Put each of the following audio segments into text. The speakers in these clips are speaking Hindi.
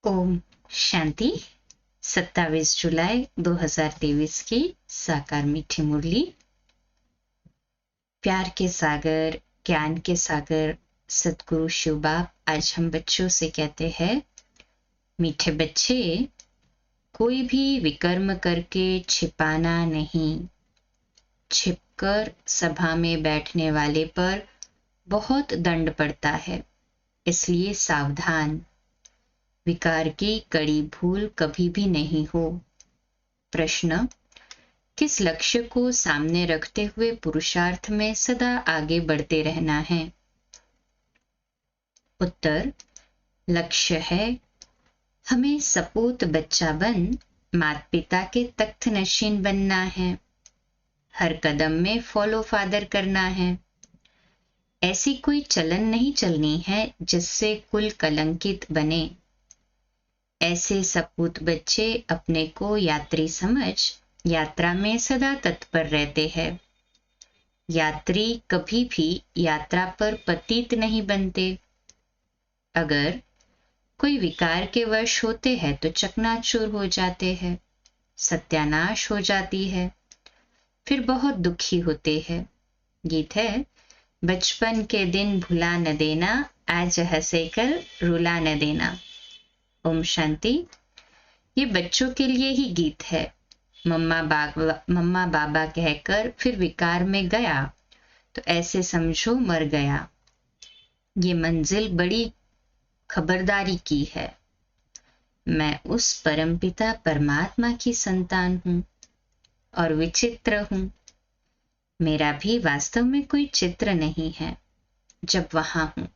ओम शांति। 27 जुलाई 2023 की साकार मीठी मुरली। प्यार के सागर, ज्ञान के सागर सतगुरु शिव बाप आज हम बच्चों से कहते हैं, मीठे बच्चे, कोई भी विकर्म करके छिपाना नहीं। छिपकर सभा में बैठने वाले पर बहुत दंड पड़ता है, इसलिए सावधान। विकार की कड़ी भूल कभी भी नहीं हो। प्रश्न: किस लक्ष्य को सामने रखते हुए पुरुषार्थ में सदा आगे बढ़ते रहना है? उत्तर: लक्ष्य है हमें सपूत बच्चा बन माता पिता के तख्त नशीन बनना है। हर कदम में फॉलो फादर करना है। ऐसी कोई चलन नहीं चलनी है जिससे कुल कलंकित बने। ऐसे सपूत बच्चे अपने को यात्री समझ यात्रा में सदा तत्पर रहते हैं। यात्री कभी भी यात्रा पर पतित नहीं बनते। अगर कोई विकार के वश होते हैं तो चकनाचूर हो जाते हैं, सत्यानाश हो जाती है, फिर बहुत दुखी होते हैं। गीत है, बचपन के दिन भुला न देना, आज हंसे कर रुला न देना। ओम शांति। ये बच्चों के लिए ही गीत है। मम्मा बाबा कहकर फिर विकार में गया तो ऐसे समझो मर गया। ये मंजिल बड़ी खबरदारी की है। मैं उस परमपिता परमात्मा की संतान हूँ और विचित्र हूँ। मेरा भी वास्तव में कोई चित्र नहीं है। जब वहां हूँ,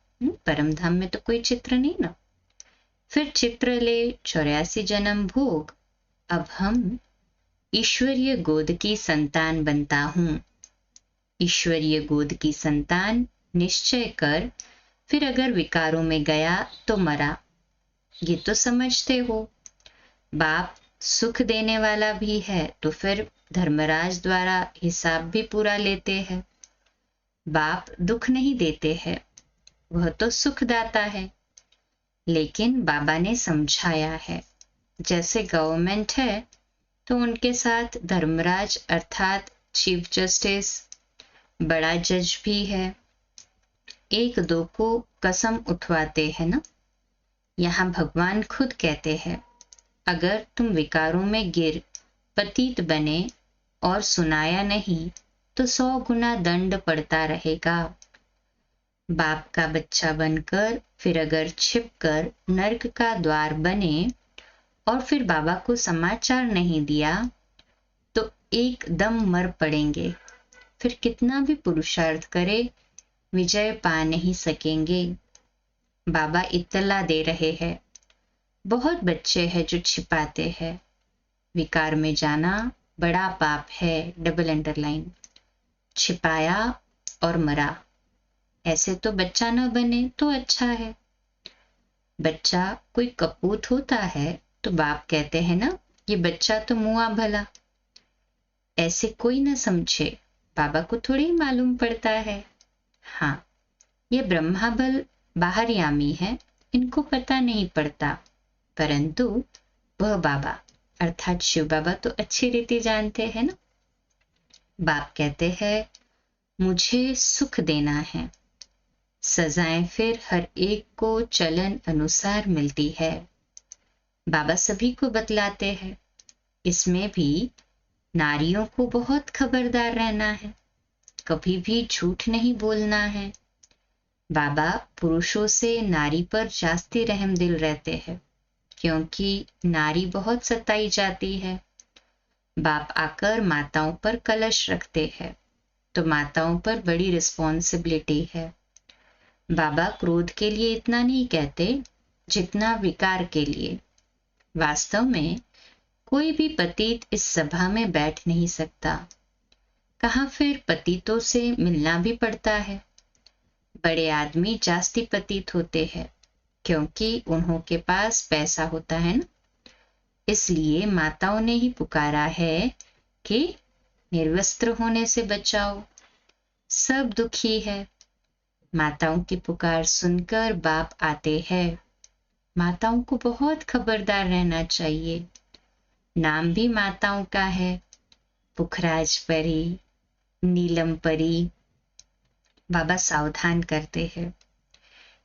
परम धाम में तो कोई चित्र नहीं ना। फिर चित्र ले 84 जन्म भोग। अब हम ईश्वरीय गोद की संतान बनता हूँ। ईश्वरीय गोद की संतान निश्चय कर, फिर अगर विकारों में गया तो मरा। ये तो समझते हो। बाप सुख देने वाला भी है तो फिर धर्मराज द्वारा हिसाब भी पूरा लेते हैं। बाप दुख नहीं देते हैं, वह तो सुखदाता है। लेकिन बाबा ने समझाया है, जैसे गवर्नमेंट है तो उनके साथ धर्मराज अर्थात चीफ जस्टिस, बड़ा जज भी है। एक दो को कसम उठवाते हैं ना। यहाँ भगवान खुद कहते हैं, अगर तुम विकारों में गिर पतित बने और सुनाया नहीं तो 100 गुना दंड पड़ता रहेगा। बाप का बच्चा बनकर फिर अगर छिपकर नर्क का द्वार बने और फिर बाबा को समाचार नहीं दिया तो एकदम मर पड़ेंगे। फिर कितना भी पुरुषार्थ करे, विजय पा नहीं सकेंगे। बाबा इत्तला दे रहे हैं, बहुत बच्चे हैं जो छिपाते हैं। विकार में जाना बड़ा पाप है। Double underline. छिपाया और मरा, ऐसे तो बच्चा न बने तो अच्छा है। बच्चा कोई कपूत होता है तो बाप कहते हैं ना, ये बच्चा तो मुआ भला। ऐसे कोई न समझे, बाबा को थोड़ी मालूम पड़ता है। हाँ, ये ब्रह्मा बल बाहरयामी है, इनको पता नहीं पड़ता, परंतु वह बाबा अर्थात शिव बाबा तो अच्छी रीति जानते हैं ना। बाप कहते हैं, मुझे सुख देना है। सजाएं फिर हर एक को चलन अनुसार मिलती है। बाबा सभी को बतलाते हैं, इसमें भी नारियों को बहुत खबरदार रहना है, कभी भी झूठ नहीं बोलना है। बाबा पुरुषों से नारी पर जास्ती रहम दिल रहते हैं, क्योंकि नारी बहुत सताई जाती है। बाप आकर माताओं पर कलश रखते हैं, तो माताओं पर बड़ी रिस्पॉन्सिबिलिटी है। बाबा क्रोध के लिए इतना नहीं कहते जितना विकार के लिए। वास्तव में कोई भी पतित इस सभा में बैठ नहीं सकता। कहाँ फिर पतितों से मिलना भी पड़ता है। बड़े आदमी जास्ती पतित होते हैं, क्योंकि उन्हों के पास पैसा होता है ना। इसलिए माताओं ने ही पुकारा है कि निर्वस्त्र होने से बचाओ। सब दुखी है। माताओं की पुकार सुनकर बाप आते हैं। माताओं को बहुत खबरदार रहना चाहिए। नाम भी माताओं का है, पुखराज परी, नीलम परी। बाबा सावधान करते हैं।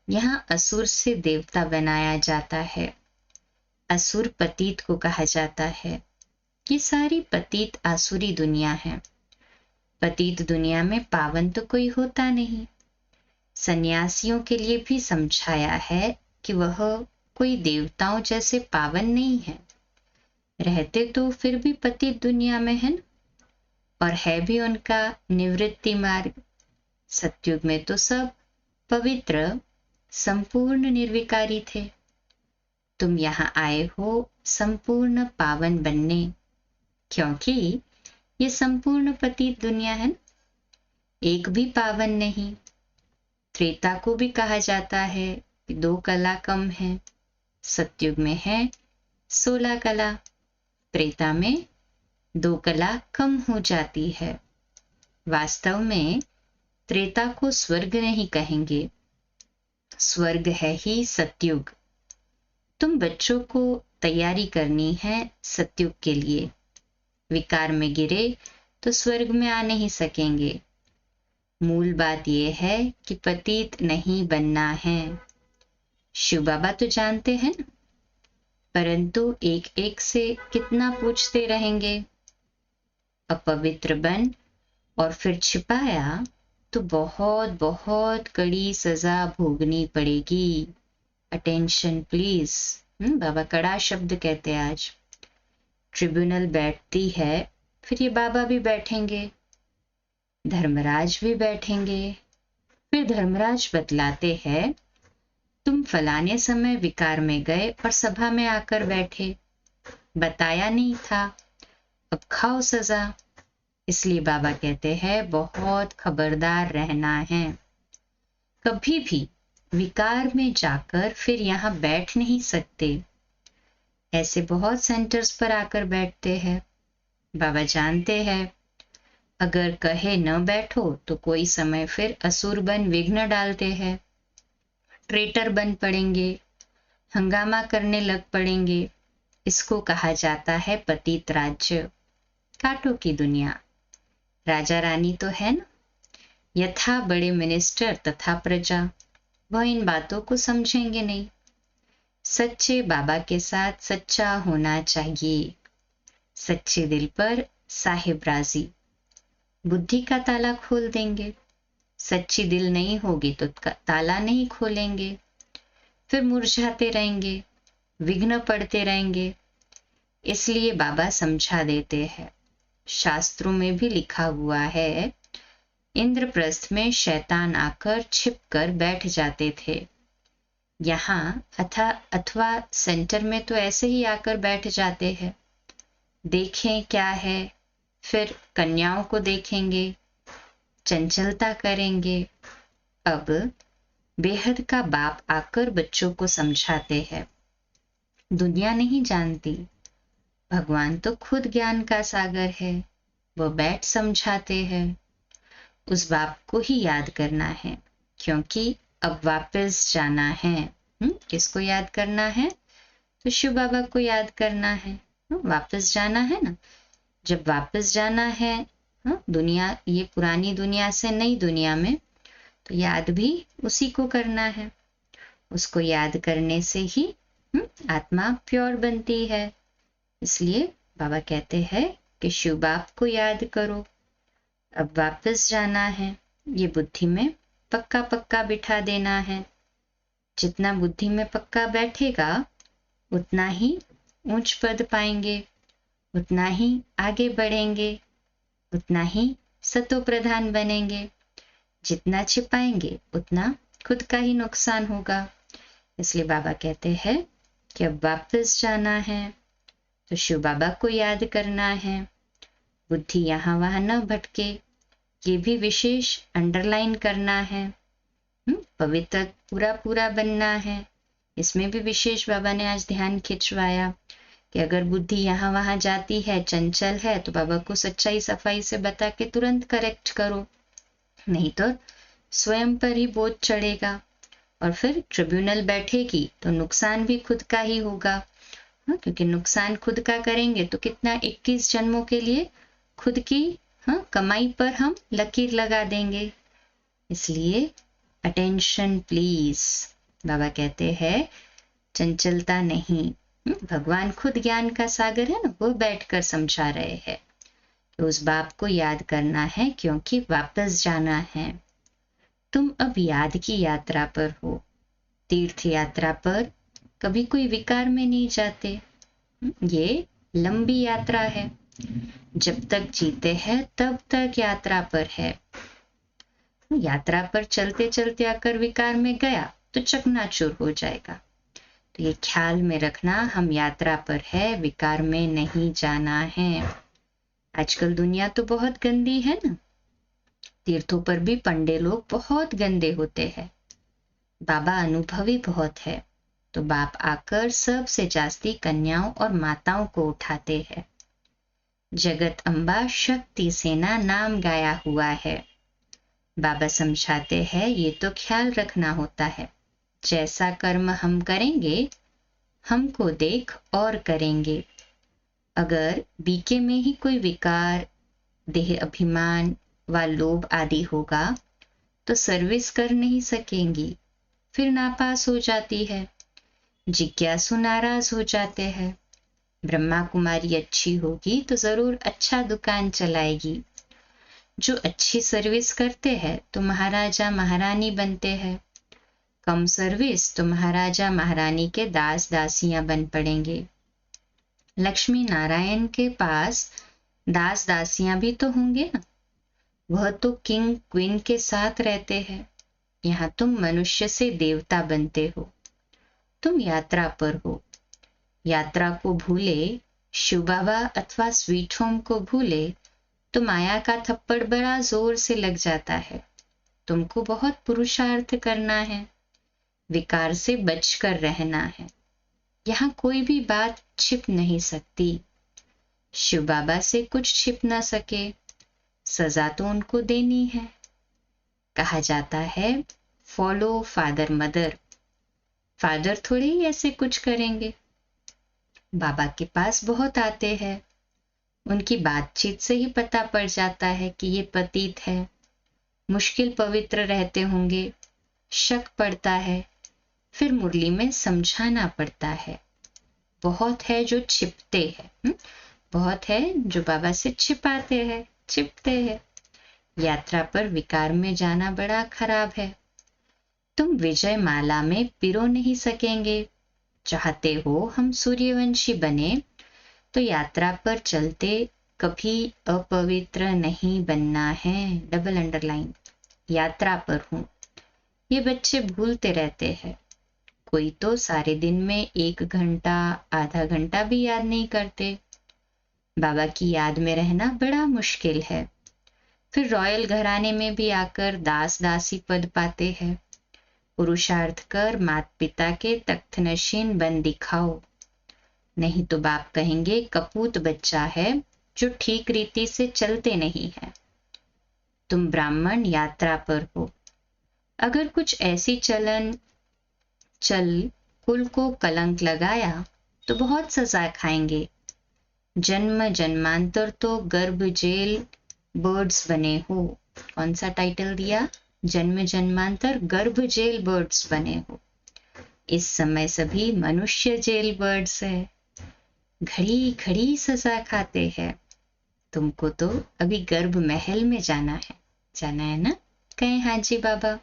यहाँ असुर से देवता बनाया जाता है। असुर पतित को कहा जाता है। ये सारी पतित आसुरी दुनिया है। पतित दुनिया में पावन तो कोई होता नहीं। सन्यासियों के लिए भी समझाया है कि वह कोई देवताओं जैसे पावन नहीं है। रहते तो फिर भी पतित दुनिया में है, और है भी उनका निवृत्ति मार्ग। सतयुग में तो सब पवित्र संपूर्ण निर्विकारी थे। तुम यहाँ आए हो संपूर्ण पावन बनने, क्योंकि ये संपूर्ण पतित दुनिया है, एक भी पावन नहीं। त्रेता को भी कहा जाता है कि 2 कला कम है। सतयुग में है 16 कला, त्रेता में 2 कला कम हो जाती है। वास्तव में त्रेता को स्वर्ग नहीं कहेंगे, स्वर्ग है ही सतयुग। तुम बच्चों को तैयारी करनी है सतयुग के लिए। विकार में गिरे तो स्वर्ग में आ नहीं सकेंगे। मूल बात यह है कि पतित नहीं बनना है। शिव बाबा तो जानते हैं, परंतु एक एक से कितना पूछते रहेंगे। अपवित्र बन और फिर छिपाया तो बहुत बहुत कड़ी सजा भोगनी पड़ेगी। Attention please. बाबा कड़ा शब्द कहते हैं आज। ट्रिब्यूनल बैठती है, फिर ये बाबा भी बैठेंगे, धर्मराज भी बैठेंगे। फिर धर्मराज बतलाते हैं, तुम फलाने समय विकार में गए और सभा में आकर बैठे, बताया नहीं था, अब खाओ सजा। इसलिए बाबा कहते हैं बहुत खबरदार रहना है। कभी भी विकार में जाकर फिर यहाँ बैठ नहीं सकते। ऐसे बहुत सेंटर्स पर आकर बैठते हैं। बाबा जानते हैं, अगर कहे न बैठो तो कोई समय फिर असुर बन विघ्न डालते हैं, ट्रेटर बन पड़ेंगे, हंगामा करने लग पड़ेंगे। इसको कहा जाता है पतित राज्य, कांटों की दुनिया। राजा रानी तो है ना, यथा बड़े मिनिस्टर तथा प्रजा, वह इन बातों को समझेंगे नहीं। सच्चे बाबा के साथ सच्चा होना चाहिए। सच्चे दिल पर साहिब राजी, बुद्धि का ताला खोल देंगे। सच्ची दिल नहीं होगी तो ताला नहीं खोलेंगे, फिर मुरझाते रहेंगे, विघ्न पड़ते रहेंगे। इसलिए बाबा समझा देते हैं। शास्त्रों में भी लिखा हुआ है, इंद्रप्रस्थ में शैतान आकर छिपकर बैठ जाते थे। यहाँ अथवा सेंटर में तो ऐसे ही आकर बैठ जाते हैं। देखें क्या है, फिर कन्याओं को देखेंगे, चंचलता करेंगे। अब बेहद का बाप आकर बच्चों को समझाते हैं। दुनिया नहीं जानती, भगवान तो खुद ज्ञान का सागर है, वो बैठ समझाते हैं। उस बाप को ही याद करना है, क्योंकि अब वापस जाना है। किसको याद करना है? तो शिव बाबा को याद करना है। वापस जाना है ना। जब वापस जाना है दुनिया, ये पुरानी दुनिया से नई दुनिया में, तो याद भी उसी को करना है। उसको याद करने से ही आत्मा प्योर बनती है। इसलिए बाबा कहते हैं कि शिव बाप को याद करो। अब वापस जाना है, ये बुद्धि में पक्का पक्का बिठा देना है। जितना बुद्धि में पक्का बैठेगा उतना ही ऊंच पद पाएंगे, उतना ही आगे बढ़ेंगे, उतना ही सतो प्रधान बनेंगे। जितना छिपाएंगे उतना खुद का ही नुकसान होगा। इसलिए बाबा कहते हैं कि अब वापस जाना है तो शिव बाबा को याद करना है। बुद्धि यहाँ वहां न भटके, ये भी विशेष अंडरलाइन करना है। पवित्र पूरा पूरा बनना है। इसमें भी विशेष बाबा ने आज ध्यान खिंचवाया कि अगर बुद्धि यहाँ वहां जाती है, चंचल है, तो बाबा को सच्चाई सफाई से बता के तुरंत करेक्ट करो, नहीं तो स्वयं पर ही बोझ चढ़ेगा। और फिर ट्रिब्यूनल बैठेगी तो नुकसान भी खुद का ही होगा। हाँ, क्योंकि नुकसान खुद का करेंगे तो कितना 21 जन्मों के लिए खुद की कमाई पर हम लकीर लगा देंगे। इसलिए अटेंशन प्लीज। बाबा कहते हैं चंचलता नहीं। भगवान खुद ज्ञान का सागर है ना, वो बैठकर समझा रहे हैं कि उस बाप को याद करना है क्योंकि वापस जाना है। तुम अब याद की यात्रा पर हो। तीर्थ यात्रा पर कभी कोई विकार में नहीं जाते। ये लंबी यात्रा है। जब तक जीते हैं तब तक यात्रा पर है। यात्रा पर चलते चलते आकर विकार में गया तो चकनाचूर हो जाएगा। तो ये ख्याल में रखना, हम यात्रा पर है, विकार में नहीं जाना है। आजकल दुनिया तो बहुत गंदी है ना। तीर्थों पर भी पंडे लोग बहुत गंदे होते हैं। बाबा अनुभवी बहुत है तो बाप आकर सबसे जास्ती कन्याओं और माताओं को उठाते हैं। जगत अम्बा शक्ति सेना नाम गाया हुआ है। बाबा समझाते हैं ये तो ख्याल रखना होता है, जैसा कर्म हम करेंगे हमको देख और करेंगे। अगर बीके में ही कोई विकार, देह अभिमान व लोभ आदि होगा तो सर्विस कर नहीं सकेंगी, फिर नापास हो जाती है। जिज्ञासु नाराज हो जाते हैं। ब्रह्मा कुमारी अच्छी होगी तो जरूर अच्छा दुकान चलाएगी। जो अच्छी सर्विस करते हैं तो महाराजा महारानी बनते हैं। कम सर्विस तो महाराजा महारानी के दास दासियां बन पड़ेंगे। लक्ष्मी नारायण के पास दास दासियां भी तो होंगे ना। वह तो किंग क्वीन के साथ रहते हैं। यहाँ तुम मनुष्य से देवता बनते हो। तुम यात्रा पर हो। यात्रा को भूले, शिव बाबा अथवा स्वीट होम को भूले तो माया का थप्पड़ बड़ा जोर से लग जाता है। तुमको बहुत पुरुषार्थ करना है, विकार से बचकर रहना है। यहाँ कोई भी बात छिप नहीं सकती। शिव बाबा से कुछ छिप ना सके, सजा तो उनको देनी है। कहा जाता है फॉलो फादर मदर। फादर थोड़े ही ऐसे कुछ करेंगे। बाबा के पास बहुत आते हैं, उनकी बातचीत से ही पता पड़ जाता है कि ये पतित है, मुश्किल पवित्र रहते होंगे। शक पड़ता है, फिर मुरली में समझाना पड़ता है। बहुत है जो छिपते हैं, बहुत है जो बाबा से छिपाते हैं, छिपते हैं। यात्रा पर विकार में जाना बड़ा खराब है। तुम विजय माला में पिरो नहीं सकेंगे। चाहते हो हम सूर्यवंशी बने तो यात्रा पर चलते कभी अपवित्र नहीं बनना है। डबल अंडरलाइन, यात्रा पर हूं। ये बच्चे भूलते रहते हैं। कोई तो सारे दिन में 1 घंटा आधा घंटा भी याद नहीं करते। बाबा की याद में रहना बड़ा मुश्किल है। फिर रॉयल घराने में भी आकर दास दासी पद पाते हैं। पुरुषार्थ कर माता पिता के तख्त नशीन बन दिखाओ, नहीं तो बाप कहेंगे कपूत बच्चा है जो ठीक रीति से चलते नहीं है। तुम ब्राह्मण यात्रा पर हो। अगर कुछ ऐसी चल कुल को कलंक लगाया तो बहुत सजा खाएंगे। जन्म जन्मांतर तो गर्भ जेल बर्ड्स बने हो। कौन सा टाइटल दिया? जन्म जन्मांतर गर्भ जेल बर्ड्स बने हो। इस समय सभी मनुष्य जेल बर्ड्स है, घड़ी घड़ी सजा खाते हैं। तुमको तो अभी गर्भ महल में जाना है ना? कहे हाँ जी बाबा।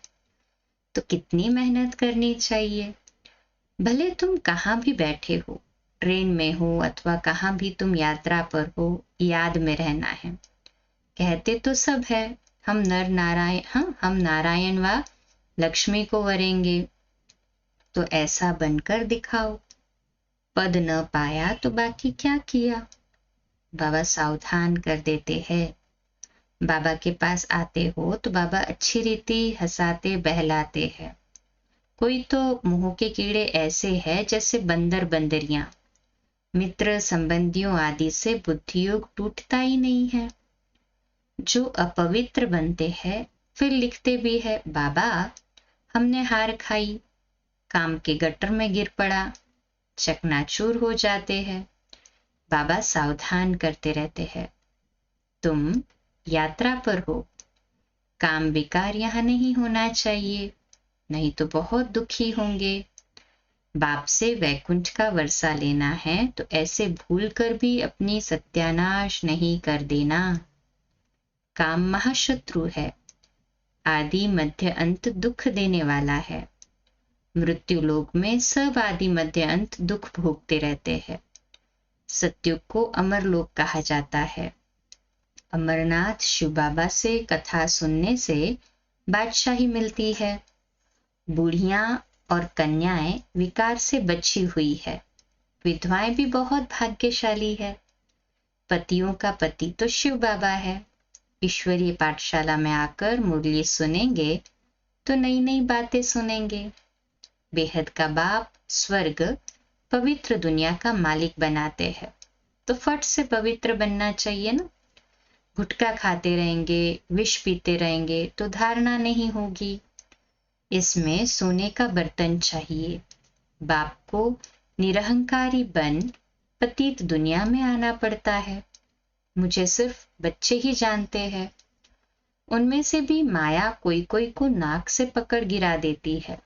तो कितनी मेहनत करनी चाहिए। भले तुम कहाँ भी बैठे हो, ट्रेन में हो अथवा कहाँ भी तुम यात्रा पर हो, याद में रहना है। कहते तो सब है हम हम नारायण व लक्ष्मी को वरेंगे, तो ऐसा बनकर दिखाओ। पद न पाया तो बाकी क्या किया। बाबा सावधान कर देते हैं। बाबा के पास आते हो तो बाबा अच्छी रीति हंसाते बहलाते हैं। कोई तो मुंह के कीड़े ऐसे हैं जैसे बंदर बंदरियां। मित्र संबंधियों आदि से बुद्धियोग टूटता ही नहीं है। जो अपवित्र बनते हैं फिर लिखते भी है बाबा हमने हार खाई, काम के गटर में गिर पड़ा, चकनाचूर हो जाते हैं। बाबा सावधान करते रहते हैं, तुम यात्रा पर हो, काम विकार यहाँ नहीं होना चाहिए, नहीं तो बहुत दुखी होंगे। बाप से वैकुंठ का वर्षा लेना है तो ऐसे भूल कर भी अपनी सत्यानाश नहीं कर देना। काम महाशत्रु है, आदि मध्य अंत दुख देने वाला है। मृत्यु लोक में सब आदि मध्य अंत दुख भोगते रहते हैं। सत्युग को अमर लोक कहा जाता है। अमरनाथ शिव बाबा से कथा सुनने से बादशाही मिलती है। बूढ़ियां और कन्याएं विकार से बची हुई है। विधवाएं भी बहुत भाग्यशाली है। पतियों का पति तो शिव बाबा है। ईश्वरीय पाठशाला में आकर मुरली सुनेंगे तो नई नई बातें सुनेंगे। बेहद का बाप स्वर्ग पवित्र दुनिया का मालिक बनाते हैं, तो फट से पवित्र बनना चाहिए ना। गुटखा खाते रहेंगे, विष पीते रहेंगे तो धारणा नहीं होगी। इसमें सोने का बर्तन चाहिए। बाप को निरहंकारी बन पतित दुनिया में आना पड़ता है। मुझे सिर्फ बच्चे ही जानते हैं। उनमें से भी माया कोई कोई को नाक से पकड़ गिरा देती है।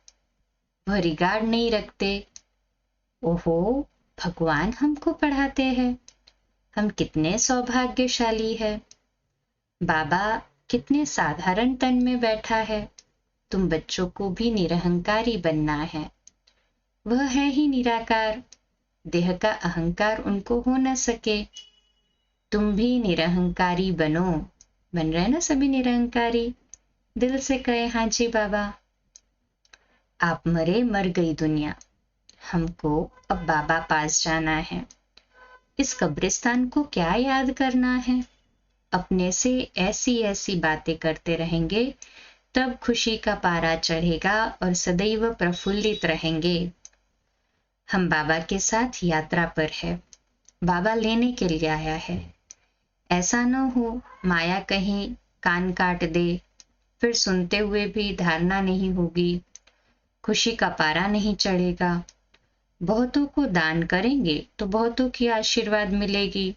वह रिगार्ड नहीं रखते। ओहो, भगवान हमको पढ़ाते हैं, हम कितने सौभाग्यशाली है। बाबा कितने साधारण तन में बैठा है। तुम बच्चों को भी निरहंकारी बनना है। वह है ही निराकार, देह का अहंकार उनको हो न सके। तुम भी निरहंकारी बनो। बन रहे ना सभी निरहंकारी। दिल से कहे हाँ जी बाबा। आप मरे मर गई दुनिया, हमको अब बाबा पास जाना है। इस कब्रिस्तान को क्या याद करना है। अपने से ऐसी ऐसी बातें करते रहेंगे तब खुशी का पारा चढ़ेगा और सदैव प्रफुल्लित रहेंगे। हम बाबा के साथ यात्रा पर है। बाबा लेने के लिए आया है। ऐसा न हो माया कहीं कान काट दे, फिर सुनते हुए भी धारणा नहीं होगी, खुशी का पारा नहीं चढ़ेगा। बहुतों को दान करेंगे तो बहुतों की आशीर्वाद मिलेगी।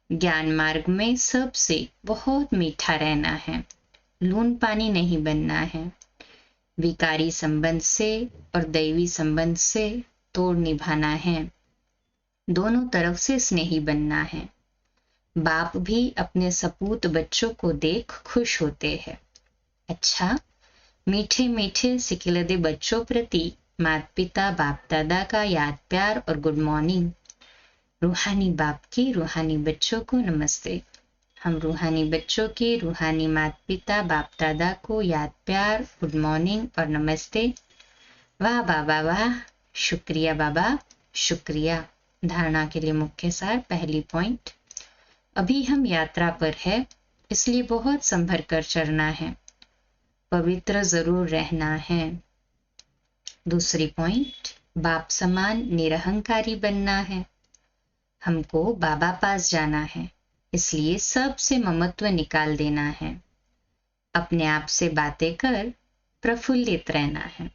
ज्ञान मार्ग में सबसे बहुत मीठा रहना है, लून पानी नहीं बनना है। विकारी संबंध से और दैवी संबंध से तोड़ निभाना है। दोनों तरफ से स्नेही बनना है। बाप भी अपने सपूत बच्चों को देख खुश होते हैं। अच्छा, मीठे मीठे सिकिलदे बच्चों प्रति माता पिता बाप दादा का याद प्यार और गुड मॉर्निंग। रूहानी बाप की रूहानी बच्चों को नमस्ते। हम रूहानी बच्चों की रूहानी माता पिता बाप दादा को याद प्यार गुड मॉर्निंग और नमस्ते। वाह बाबा वाह, शुक्रिया बाबा शुक्रिया। धारणा के लिए मुख्य सार। पहली पॉइंट, अभी हम यात्रा पर है, इसलिए बहुत संभर कर चलना है, पवित्र जरूर रहना है। दूसरी पॉइंट, बाप समान निरहंकारी बनना है। हमको बाबा पास जाना है, इसलिए सबसे ममत्व निकाल देना है। अपने आप से बातें कर प्रफुल्लित रहना है।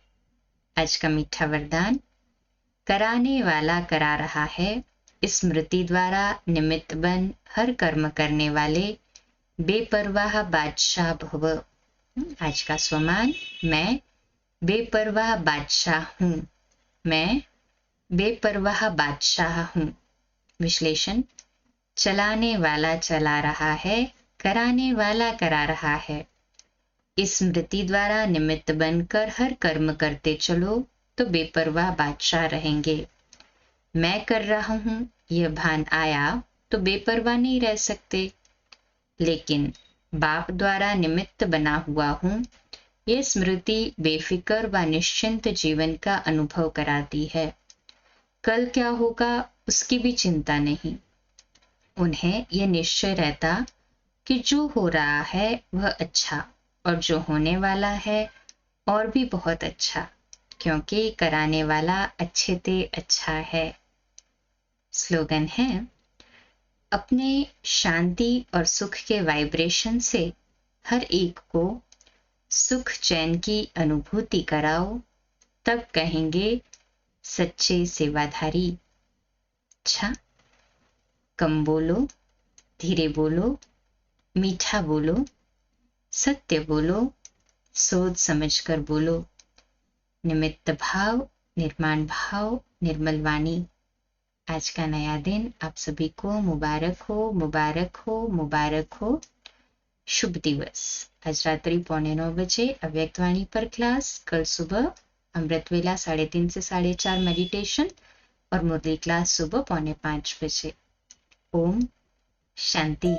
आज का मीठा वरदान, कराने वाला करा रहा है, स्मृति द्वारा निमित्त बन हर कर्म करने वाले बेपरवाह बादशाह भव। आज का स्वमान, मैं बेपरवाह बादशाह हूँ। मैं बेपरवाह बादशाह हूँ। विश्लेषण, चलाने वाला चला रहा है, कराने वाला करा रहा है। इस स्मृति द्वारा निमित्त बनकर हर कर्म करते चलो तो बेपरवाह बादशाह रहेंगे। मैं कर रहा हूँ यह भान आया तो बेपरवाह नहीं रह सकते। लेकिन बाप द्वारा निमित्त बना हुआ हूँ, यह स्मृति बेफिक्र व निश्चिंत जीवन का अनुभव कराती है। कल क्या होगा उसकी भी चिंता नहीं। उन्हें यह निश्चय रहता कि जो हो रहा है वह अच्छा और जो होने वाला है और भी बहुत अच्छा, क्योंकि कराने वाला अच्छे ते अच्छा है। स्लोगन है, अपने शांति और सुख के वाइब्रेशन से हर एक को सुख चैन की अनुभूति कराओ। तब कहेंगे सच्चे सेवाधारी। अच्छा, कम बोलो, धीरे बोलो, मीठा बोलो, सत्य बोलो, सोच समझकर बोलो। निमित्त भाव, निर्माण भाव, निर्मल वाणी। आज का नया दिन आप सभी को मुबारक हो, मुबारक हो, मुबारक हो। शुभ दिवस। आज रात्रि 9:15 बजे अव्यक्त वाणी पर क्लास, कल सुबह अमृत वेला 3:30 से 4:30 मेडिटेशन और मुरली क्लास सुबह 4:45 बजे। ओम शांति।